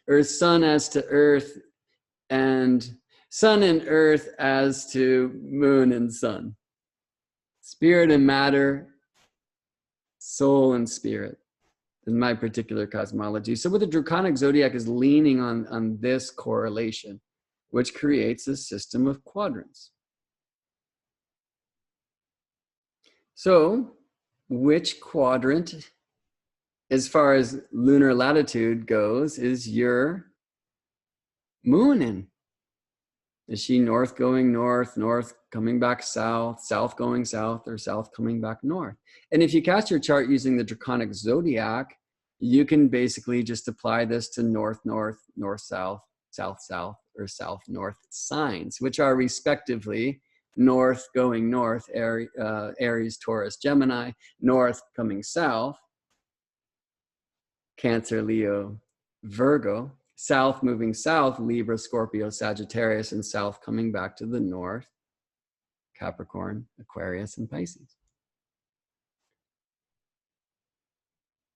[SPEAKER 1] Earth, sun as to earth, and sun and earth as to moon and sun. Spirit and matter, soul and spirit, in my particular cosmology. So with the draconic zodiac is leaning on this correlation, which creates a system of quadrants. So which quadrant, as far as lunar latitude goes, is your moon in? Is she north going north, north coming back south, south going south, or south coming back north? And if you cast your chart using the draconic zodiac, you can basically just apply this to north, north, north, south, south, south, or south, north signs, which are respectively north going north, Aries, Taurus, Gemini, north coming south, Cancer, Leo, Virgo, south moving south, Libra, Scorpio, Sagittarius, and south coming back to the north, Capricorn, Aquarius, and Pisces.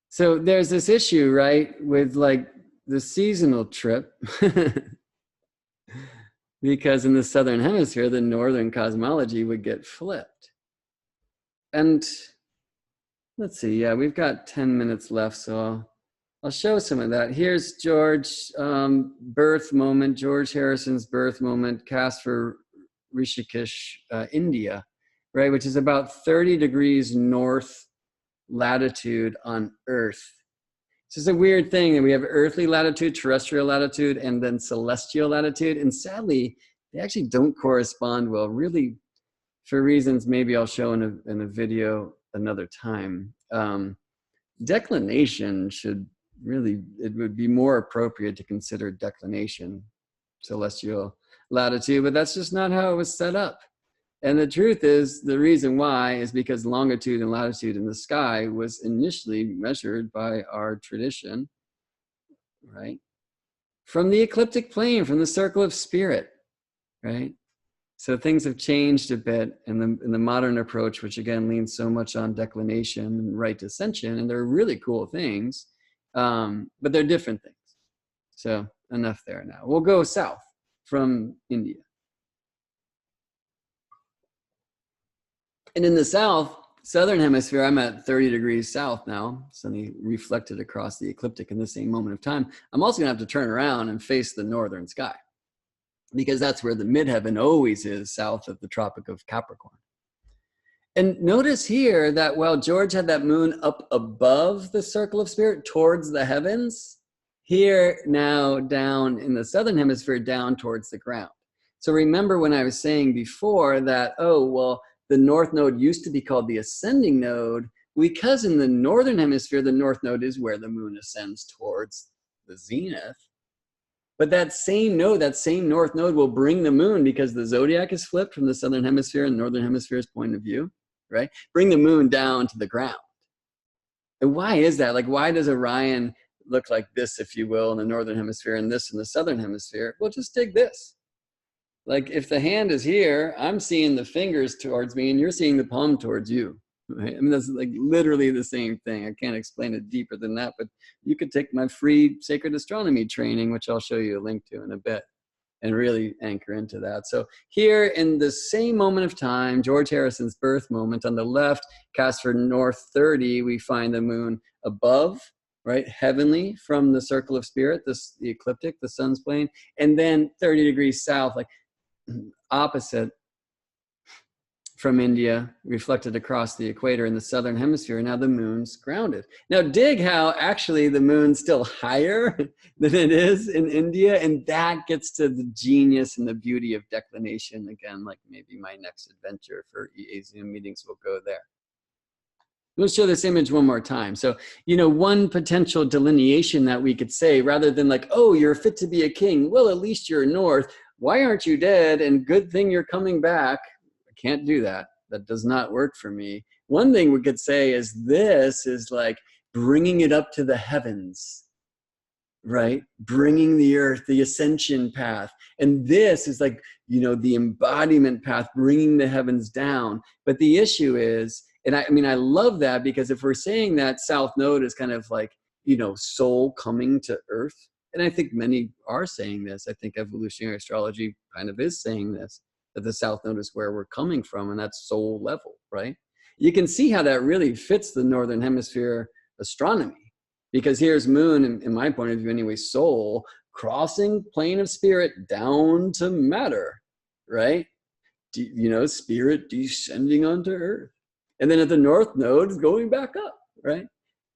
[SPEAKER 1] So there's this issue, right, with like the seasonal trip, because in the southern hemisphere, the northern cosmology would get flipped. And let's see, yeah, we've got 10 minutes left, so I'll show some of that. Here's George birth moment, George Harrison's birth moment, cast for Rishikesh, India, right, which is about 30 degrees north latitude on Earth. This is a weird thing that we have earthly latitude, terrestrial latitude, and then celestial latitude. And sadly, they actually don't correspond well, really, for reasons maybe I'll show in a video another time. Declination should really, it would be more appropriate to consider declination, celestial latitude, but that's just not how it was set up. And the truth is, the reason why is because longitude and latitude in the sky was initially measured by our tradition, right? From the ecliptic plane, from the circle of spirit, right? So things have changed a bit in the modern approach, which again leans so much on declination and right descension, and they're really cool things, but they're different things. So enough there now. We'll go south from India. And in the south, southern hemisphere, I'm at 30 degrees south now, suddenly reflected across the ecliptic in the same moment of time. I'm also gonna have to turn around and face the northern sky, because that's where the midheaven always is, south of the Tropic of Capricorn. And notice here that while George had that moon up above the circle of spirit towards the heavens, here now down in the southern hemisphere, down towards the ground. So remember when I was saying before that, oh, well, the north node used to be called the ascending node, because in the northern hemisphere, the north node is where the moon ascends towards the zenith. But that same node, that same north node will bring the moon, because the zodiac is flipped from the southern hemisphere and northern hemisphere's point of view, right? Bring the moon down to the ground. And why is that? Like, why does Orion look like this, if you will, in the northern hemisphere and this in the southern hemisphere? Well, just take this. Like, if the hand is here, I'm seeing the fingers towards me and you're seeing the palm towards you, right? I mean, that's like literally the same thing. I can't explain it deeper than that, but you could take my free sacred astronomy training, which I'll show you a link to in a bit, and really anchor into that. So here in the same moment of time, George Harrison's birth moment, on the left, cast for north 30, we find the moon above, right, heavenly from the circle of spirit, the ecliptic, the sun's plane, and then 30 degrees south, like opposite from India, reflected across the equator in the southern hemisphere. Now the moon's grounded. Now dig how actually the moon's still higher than it is in India, and that gets to the genius and the beauty of declination. Again, like maybe my next adventure for EA Zoom meetings will go there. Let's show this image one more time. So, you know, one potential delineation that we could say, rather than like, oh, you're fit to be a king, well, at least you're north. Why aren't you dead? And good thing you're coming back. I can't do that. That does not work for me. One thing we could say is this is like bringing it up to the heavens, right? Bringing the earth, the ascension path. And this is like, you know, the embodiment path, bringing the heavens down. But the issue is, and I mean, I love that, because if we're saying that south node is kind of like, you know, soul coming to earth, And I think many are saying this. I think evolutionary astrology kind of is saying this, that the south node is where we're coming from, and that's soul level, right? You can see how that really fits the northern hemisphere astronomy, because here's moon, in my point of view anyway, soul crossing plane of spirit down to matter, right? You know, spirit descending onto earth. And then at the north node going back up, right?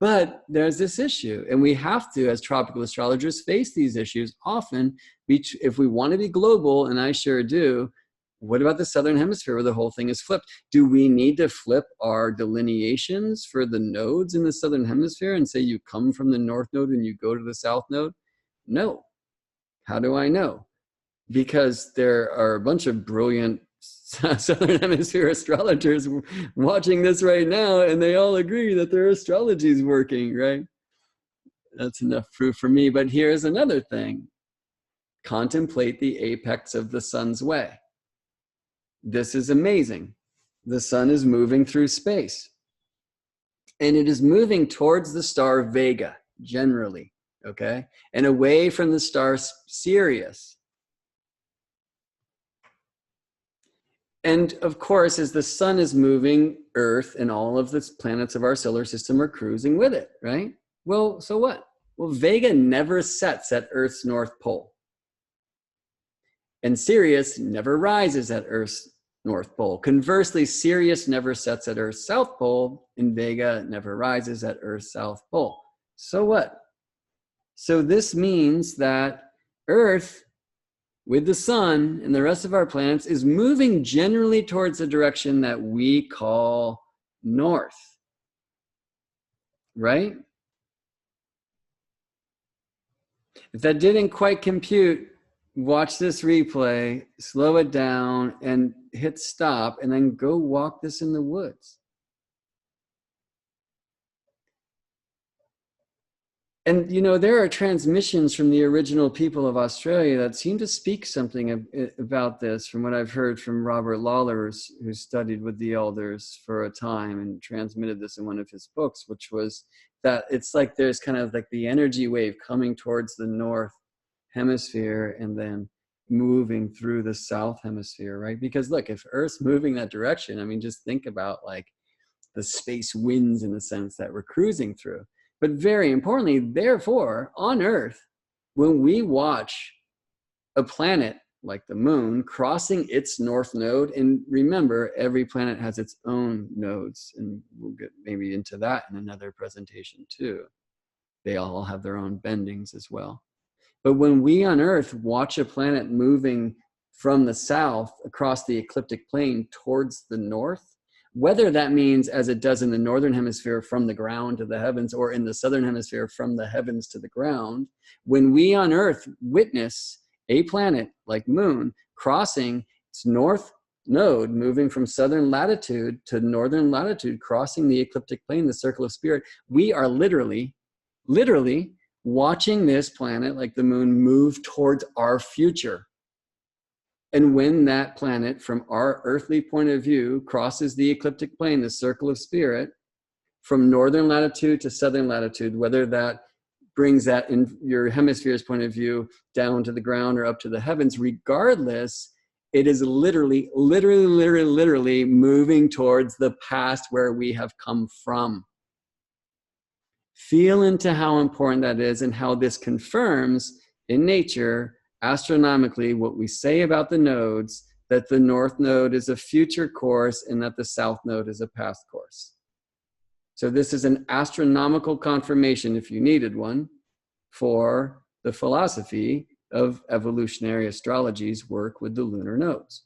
[SPEAKER 1] But there's this issue, and we have to, as tropical astrologers, face these issues often. If we want to be global, and I sure do, what about the southern hemisphere where the whole thing is flipped? Do we need to flip our delineations for the nodes in the southern hemisphere and say you come from the north node and you go to the south node? No. How do I know? Because there are a bunch of brilliant southern hemisphere astrologers watching this right now, and they all agree that their astrology is working, right? That's enough proof for me. But here's another thing. Contemplate the apex of the sun's way. This is amazing. The sun is moving through space, and it is moving towards the star Vega, generally, okay? And away from the star Sirius. And of course, as the sun is moving, Earth and all of the planets of our solar system are cruising with it, right? Well, so what? Well, Vega never sets at Earth's North Pole. And Sirius never rises at Earth's North Pole. Conversely, Sirius never sets at Earth's South Pole, and Vega never rises at Earth's South Pole. So what? So this means that Earth, with the sun and the rest of our planets, is moving generally towards the direction that we call north, right? If that didn't quite compute, watch this replay, slow it down, and hit stop, and then go walk this in the woods. And, you know, there are transmissions from the original people of Australia that seem to speak something about this, from what I've heard from Robert Lawlers, who studied with the elders for a time and transmitted this in one of his books, which was that it's like there's kind of like the energy wave coming towards the north hemisphere and then moving through the south hemisphere, right? Because look, if Earth's moving that direction, I mean, just think about like the space winds in the sense that we're cruising through. But very importantly, therefore, on Earth, when we watch a planet like the moon crossing its north node, and remember, every planet has its own nodes, and we'll get maybe into that in another presentation too. They all have their own bendings as well. But when we on Earth watch a planet moving from the south across the ecliptic plane towards the north, whether that means, as it does in the northern hemisphere, from the ground to the heavens, or in the southern hemisphere, from the heavens to the ground, when we on Earth witness a planet like moon crossing its north node, moving from southern latitude to northern latitude, crossing the ecliptic plane, the circle of spirit, we are literally watching this planet like the moon move towards our future. And when that planet, from our earthly point of view, crosses the ecliptic plane, the circle of spirit, from northern latitude to southern latitude, whether that brings that in your hemisphere's point of view down to the ground or up to the heavens, regardless, it is literally moving towards the past where we have come from. Feel into how important that is and how this confirms in nature, astronomically, what we say about the nodes, that the north node is a future course and that the south node is a past course. So this is an astronomical confirmation, if you needed one, for the philosophy of evolutionary astrology's work with the lunar nodes.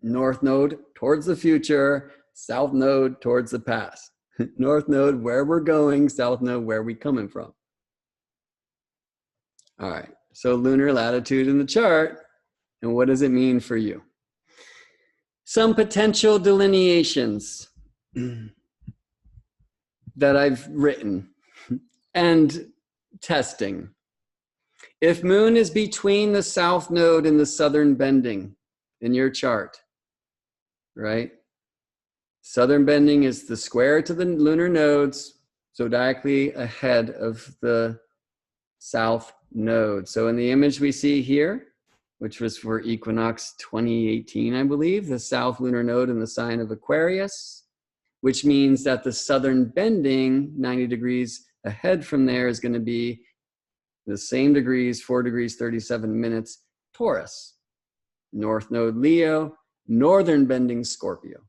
[SPEAKER 1] North node towards the future, south node towards the past. North node where we're going, south node where we're coming from. All right, so lunar latitude in the chart, and what does it mean for you? Some potential delineations that I've written and testing. If moon is between the south node and the southern bending in your chart, right? Southern bending is the square to the lunar nodes, zodiacally ahead of the south node. So in the image we see here, which was for equinox 2018, I believe, the south lunar node in the sign of Aquarius, which means that the southern bending 90 degrees ahead from there is going to be the same degrees, 4 degrees, 37 minutes, Taurus. North node Leo, northern bending Scorpio.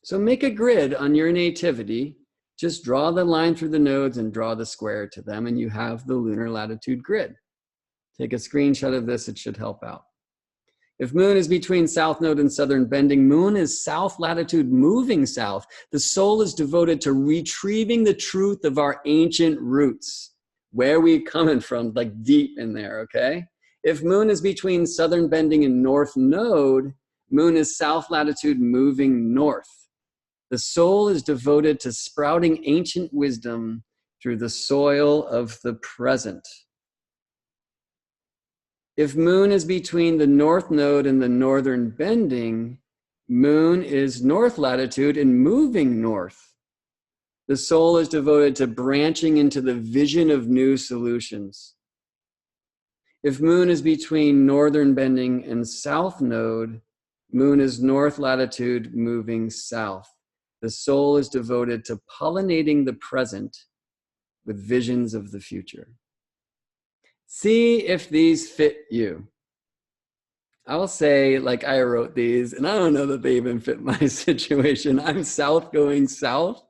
[SPEAKER 1] So make a grid on your nativity. Just draw the line through the nodes and draw the square to them, and you have the lunar latitude grid. Take a screenshot of this, it should help out. If moon is between south node and southern bending, moon is south latitude moving south. The soul is devoted to retrieving the truth of our ancient roots. Where we coming from, like deep in there, okay? If moon is between southern bending and north node, moon is south latitude moving north. The soul is devoted to sprouting ancient wisdom through the soil of the present. If moon is between the north node and the northern bending, moon is north latitude and moving north. The soul is devoted to branching into the vision of new solutions. If moon is between northern bending and south node, moon is north latitude moving south. The soul is devoted to pollinating the present with visions of the future. See if these fit you. I'll say, like, I wrote these, and I don't know that they even fit my situation. I'm south going south.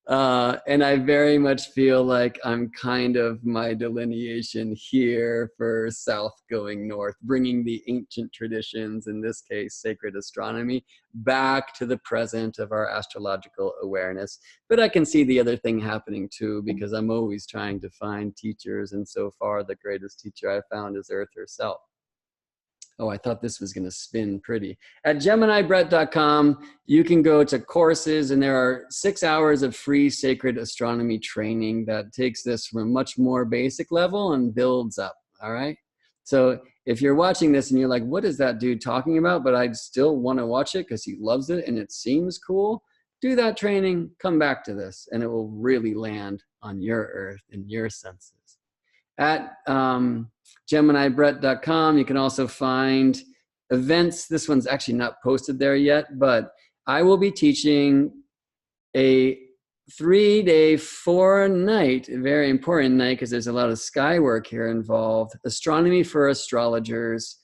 [SPEAKER 1] And I very much feel like I'm kind of my delineation here for south going north, bringing the ancient traditions, in this case, sacred astronomy, back to the present of our astrological awareness. But I can see the other thing happening too, because I'm always trying to find teachers. And so far, the greatest teacher I found is Earth herself. Oh, I thought this was going to spin pretty. At GeminiBrett.com, you can go to courses, and there are 6 hours of free sacred astronomy training that takes this from a much more basic level and builds up, all right? So if you're watching this and you're like, what is that dude talking about? But I still want to watch it because he loves it and it seems cool. Do that training, come back to this, and it will really land on your Earth and your senses. At GeminiBrett.com, you can also find events. This one's actually not posted there yet, but I will be teaching a 3-day, 4-night, very important night because there's a lot of sky work here involved, Astronomy for Astrologers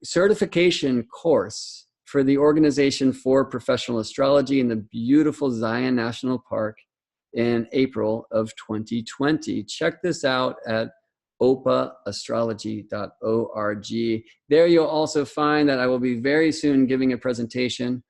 [SPEAKER 1] certification course for the Organization for Professional Astrology in the beautiful Zion National Park in April of 2020. Check this out at opaastrology.org. There you'll also find that I will be very soon giving a presentation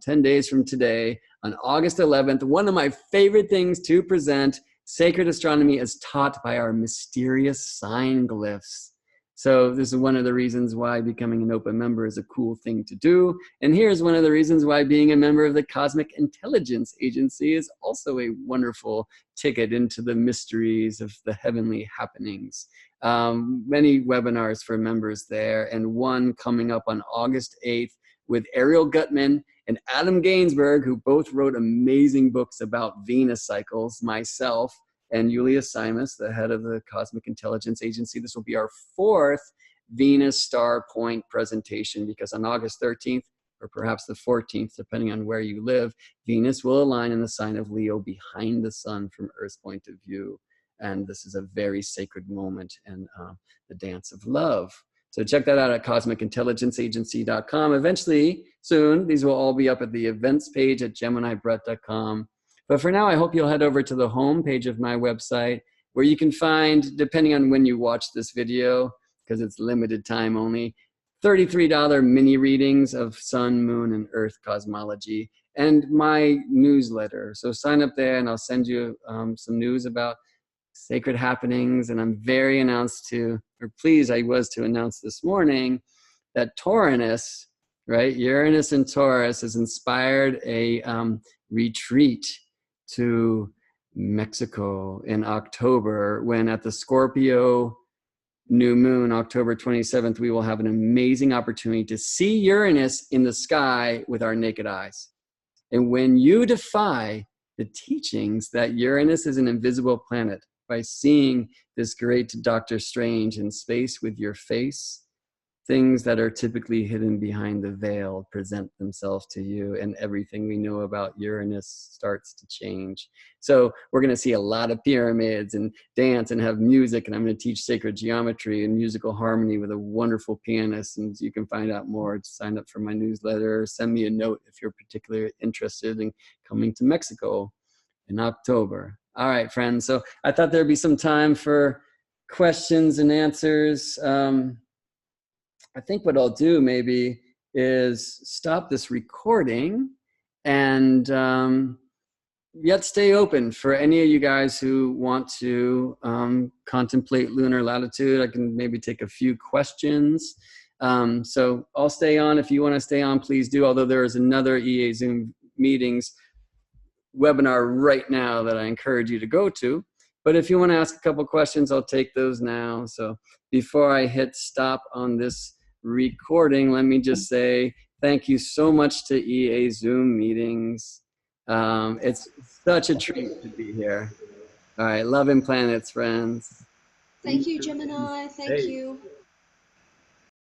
[SPEAKER 1] 10 days from today on August 11th. One of my favorite things to present, sacred astronomy as taught by our mysterious sign glyphs. So this is one of the reasons why becoming an OPA member is a cool thing to do. And here's one of the reasons why being a member of the Cosmic Intelligence Agency is also a wonderful ticket into the mysteries of the heavenly happenings. Many webinars for members there, and one coming up on August 8th with Ariel Gutman and Adam Gainsberg, who both wrote amazing books about Venus cycles, myself, and Julia Simas, the head of the Cosmic Intelligence Agency. This will be our 4th Venus Star Point presentation, because on August 13th, or perhaps the 14th, depending on where you live, Venus will align in the sign of Leo behind the sun from Earth's point of view. And this is a very sacred moment in the dance of love. So check that out at cosmicintelligenceagency.com. Eventually, soon, these will all be up at the events page at GeminiBrett.com. But for now, I hope you'll head over to the home page of my website, where you can find, depending on when you watch this video, because it's limited time only, $33 mini readings of Sun, Moon, and Earth cosmology, and my newsletter. So sign up there, and I'll send you some news about sacred happenings. And I'm very pleased I was to announce this morning that Taurus, right, Uranus and Taurus, has inspired a retreat to Mexico in October, when at the Scorpio new moon, October 27th, we will have an amazing opportunity to see Uranus in the sky with our naked eyes. And when you defy the teachings that Uranus is an invisible planet, by seeing this great Doctor Strange in space with your face, things that are typically hidden behind the veil present themselves to you, and everything we know about Uranus starts to change. So we're going to see a lot of pyramids and dance and have music, and I'm going to teach sacred geometry and musical harmony with a wonderful pianist. And you can find out more, sign up for my newsletter, send me a note if you're particularly interested in coming to Mexico in October. All right, friends. So I thought there'd be some time for questions and answers. I think what I'll do maybe is stop this recording and yet stay open for any of you guys who want to contemplate lunar latitude. I can maybe take a few questions. So I'll stay on. If you want to stay on, please do. Although there is another EA Zoom meetings webinar right now that I encourage you to go to. But if you want to ask a couple questions, I'll take those now. So before I hit stop on this recording, let me just say thank you so much to EA Zoom meetings. It's such a treat to be here. All right, love and planets, friends.
[SPEAKER 2] Thank you, Gemini. Thank you.